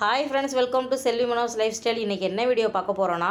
Hi friends, welcome to Selvi Mano's life style. இன்றைக்கி என்ன video பார்க்க போகிறோன்னா,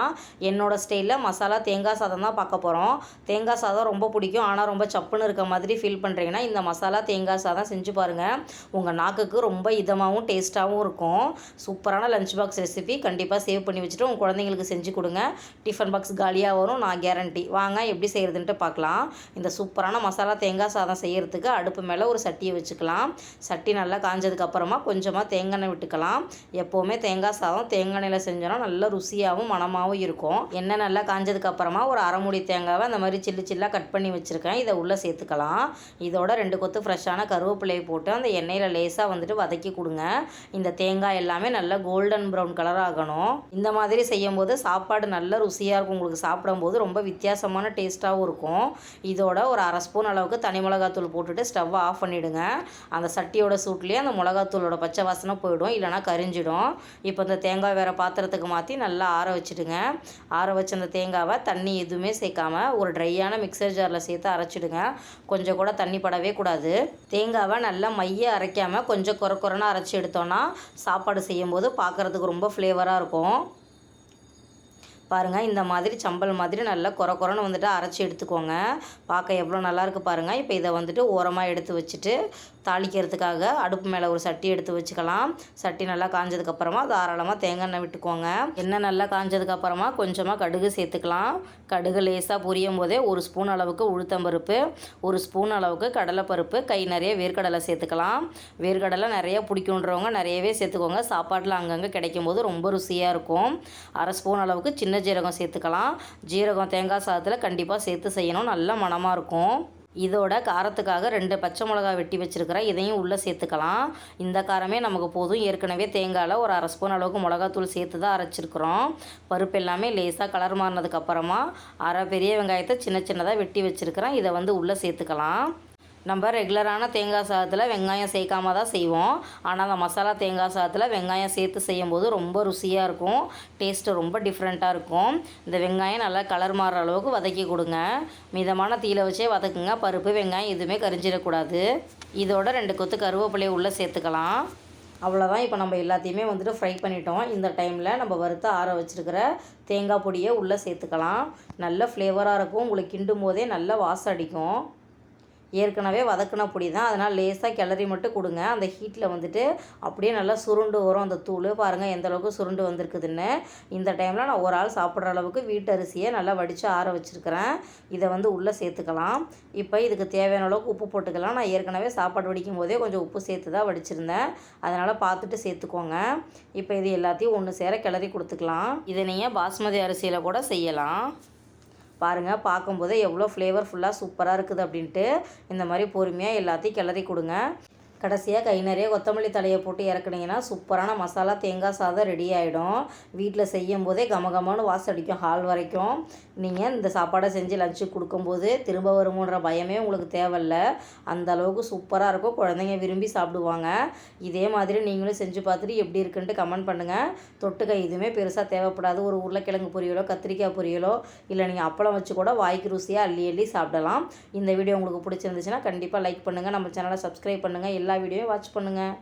என்னோடய ஸ்டைலில் மசாலா தேங்காய் சாதம் தான் பார்க்க போகிறோம். தேங்காய் சாதம் ரொம்ப பிடிக்கும், ஆனால் ரொம்ப சப்புன்னு இருக்க மாதிரி ஃபீல் பண்ணுறீங்கன்னா இந்த மசாலா தேங்காய் சாதம் செஞ்சு பாருங்கள். உங்கள் நாக்குக்கு ரொம்ப இதமாகவும் டேஸ்ட்டாகவும் இருக்கும். சூப்பரான லஞ்ச் பாக்ஸ் ரெசிபி. கண்டிப்பாக சேவ் பண்ணி வச்சுட்டு உங்கள் குழந்தைங்களுக்கு செஞ்சு கொடுங்க. டிஃபன் பாக்ஸ் காலியாக வரும், நான் கேரண்டி. வாங்க எப்படி செய்கிறதுன்ட்டு பார்க்கலாம். இந்த சூப்பரான மசாலா தேங்காய் சாதம் செய்கிறதுக்கு அடுப்பு மேலே ஒரு சட்டியை வச்சுக்கலாம். சட்டி நல்லா காஞ்சதுக்கப்புறமா கொஞ்சமாக தேங்காய் எண்ணெய் விட்டுக்கலாம். எப்போவுமே தேங்காய் சாதம் தேங்காய் எண்ணெயில் செஞ்சோன்னா நல்ல ருசியாகவும் மணமாகவும் இருக்கும். எண்ணெய் நல்லா காஞ்சதுக்கப்புறமா ஒரு அரை மூடி தேங்காவை அந்த மாதிரி சில்லாக கட் பண்ணி வச்சுருக்கேன். இதை உள்ளே சேர்த்துக்கலாம். இதோட 2 கொத்து ஃப்ரெஷ்ஷான கருவேப்பிலையை போட்டு அந்த எண்ணெயில் லேசாக வந்துட்டு வதக்கி கொடுங்க. இந்த தேங்காய் எல்லாமே நல்லா கோல்டன் ப்ரௌன் கலர் ஆகணும். இந்த மாதிரி செய்யும்போது சாப்பாடு நல்ல ருசியாக இருக்கும். உங்களுக்கு சாப்பிடும்போது ரொம்ப வித்தியாசமான டேஸ்ட்டாகவும் இருக்கும். இதோட ஒரு அரை ஸ்பூன் அளவுக்கு தனி மிளகாத்தூள் போட்டுட்டு ஸ்டவ்வை ஆஃப் பண்ணிவிடுங்க. அந்த சட்டியோட சூட்லேயே அந்த மிளகாத்தூளோட பச்சை வாசனை போயிடும், இல்லைனா கரிஞ்சிடும். இப்போ இந்த தேங்காய் வேறு பாத்திரத்துக்கு மாற்றி நல்லா ஆற வச்சுடுங்க. ஆற வச்ச அந்த தேங்காவை தண்ணி எதுவுமே சேர்க்காம ஒரு ட்ரையான மிக்சர் ஜாரில் சேர்த்து அரைச்சிடுங்க. கொஞ்சம் கூட தண்ணி படவே கூடாது. தேங்காவை நல்லா மைய அரைக்காமல் கொஞ்சம் குறைன்னு அரைச்சி எடுத்தோன்னா சாப்பாடு செய்யும்போது பார்க்குறதுக்கு ரொம்ப ஃப்ளேவராக இருக்கும். பாருங்கள், இந்த மாதிரி சம்பல் மாதிரி நல்லா குறைன்னு வந்துட்டு அரைச்சி எடுத்துக்கோங்க. பார்க்க எவ்வளோ நல்லாயிருக்கு பாருங்கள். இப்போ இதை வந்துட்டு ஓரமாக எடுத்து வச்சுட்டு தாளிக்கிறதுக்காக அடுப்பு மேலே ஒரு சட்டி எடுத்து வச்சுக்கலாம். சட்டி நல்லா காஞ்சதுக்கப்புறமா தாராளமாக தேங்காய் எண்ணெய் விட்டுக்கோங்க. எண்ணெய் நல்லா காஞ்சதுக்கப்புறமா கொஞ்சமாக கடுகு சேர்த்துக்கலாம். கடுகு லேசாக புரியும் போதே 1 ஸ்பூன் அளவுக்கு உளுத்தம்பருப்பு, 1 ஸ்பூன் அளவுக்கு கடலைப்பருப்பு, கை நிறைய வேர்க்கடலை சேர்த்துக்கலாம். வேர்க்கடலை நிறைய பிடிக்குன்றவங்க நிறையவே சேர்த்துக்கோங்க. சாப்பாட்டில் அங்கங்கே கிடைக்கும் போது ரொம்ப ருசியாக இருக்கும். அரை ஸ்பூன் அளவுக்கு சின்ன ஜீரகம் சேர்த்துக்கலாம். ஜீரகம் தேங்காய் சாதத்தில் கண்டிப்பாக சேர்த்து செய்யணும், நல்ல மணமாக இருக்கும். இதோட காரத்துக்காக 2 பச்சை மிளகாய் வெட்டி வச்சுருக்கிறேன். இதையும் உள்ளே சேர்த்துக்கலாம். இந்த காரமே நமக்கு போதும். ஏற்கனவே தேங்காயில் ஒரு அரை ஸ்பூன் அளவுக்கு மிளகாத்தூள் சேர்த்து தான் அரைச்சிருக்கிறோம். பருப்பு எல்லாமே லேசாக கலர் மாறினதுக்கப்புறமா அரை பெரிய வெங்காயத்தை சின்னதாக வெட்டி வச்சுருக்கிறேன். இதை வந்து உள்ளே சேர்த்துக்கலாம். நம்ம ரெகுலரான தேங்காய் சாதத்தில் வெங்காயம் சேர்க்காம தான் செய்வோம். ஆனால் அந்த மசாலா தேங்காய் சாதத்தில் வெங்காயம் சேர்த்து செய்யும்போது ரொம்ப ருசியாக இருக்கும். டேஸ்ட்டு ரொம்ப டிஃப்ரெண்ட்டாக இருக்கும். இந்த வெங்காயம் நல்லா கலர் மாறுற அளவுக்கு வதக்கி கொடுங்க. மிதமான தீயில வச்சே வதக்குங்க. பருப்பு வெங்காயம் எதுவுமே கரிஞ்சிடக்கூடாது. இதோட 2 கொத்து கருவேப்பிலையை உள்ளே சேர்த்துக்கலாம். அவ்வளோதான். இப்போ நம்ம எல்லாத்தையுமே வந்துட்டு ஃப்ரை பண்ணிட்டோம். இந்த டைமில் நம்ம வறுத்து ஆற வச்சுருக்கிற தேங்காய் பொடியை உள்ளே சேர்த்துக்கலாம். நல்ல ஃப்ளேவராக இருக்கும். உங்களுக்கு கிண்டும் போதே நல்ல வாசம் அடிக்கும். ஏற்கனவே வதக்கின பொடி தான், அதனால் லேசாக கிளறி மட்டும் கொடுங்க. அந்த ஹீட்டில் வந்துட்டு அப்படியே நல்லா சுருண்டு வரும் அந்த தூள். பாருங்கள் எந்த அளவுக்கு சுருண்டு வந்திருக்குதுன்னு. இந்த டைமில் நான் ஒரு ஆள் சாப்பிட்ற அளவுக்கு வீட்டு அரிசியை நல்லா வடித்து ஆற வச்சுருக்கிறேன். இதை வந்து உள்ளே சேர்த்துக்கலாம். இப்போ இதுக்கு தேவையான அளவுக்கு உப்பு போட்டுக்கலாம். நான் ஏற்கனவே சாப்பாடு வடிக்கும் போதே கொஞ்சம் உப்பு சேர்த்து தான் வடிச்சிருந்தேன், அதனால் பார்த்துட்டு சேர்த்துக்கோங்க. இப்போ இது எல்லாத்தையும் ஒன்று சேர கிளறி கொடுத்துக்கலாம். இதை நீங்கள் பாஸ்மதி அரிசியில் கூட செய்யலாம். பாருங்கள், பார்க்கும்போதே எவ்வளோ ஃப்ளேவர்ஃபுல்லாக சூப்பராக இருக்குது அப்படின்ட்டு. இந்த மாதிரி பொறுமையாக எல்லாத்தையும் கிளறி கொடுங்க. கடைசியாக கை நிறைய கொத்தமல்லி தலையை போட்டு இறக்குனீங்கன்னா சூப்பரான மசாலா தேங்காய் சாதம் ரெடி ஆகிடும். வீட்டில் செய்யும் போதே கமகமான வாசம் அடிக்கும் ஹால் வரைக்கும். நீங்கள் இந்த சாப்பாடை செஞ்சு லஞ்சுக்கு கொடுக்கும்போது திரும்ப வருமோன்ற பயமே உங்களுக்கு தேவையில்ல. அந்த அளவுக்கு சூப்பராக இருக்கும். குழந்தைங்க விரும்பி சாப்பிடுவாங்க. இதே மாதிரி நீங்களும் செஞ்சு பார்த்துட்டு எப்படி இருக்குன்ட்டு கமெண்ட் பண்ணுங்கள். தொட்டுக்க எதுவுமே பெருசாக தேவைப்படாது. ஒரு உருளைக்கிழங்கு பொரியலோ கத்திரிக்காய் பொரியலோ இல்லை நீங்கள் அப்பளம் வச்சு கூட வாய்க்கு ருசியாக அள்ளி சாப்பிடலாம். இந்த வீடியோ உங்களுக்கு பிடிச்சிருந்துச்சுன்னா கண்டிப்பாக லைக் பண்ணுங்கள். நம்ம சேனலை சப்ஸ்கிரைப் பண்ணுங்கள். எல்லா வீடியோவும் வாட்ச் பண்ணுங்கள்.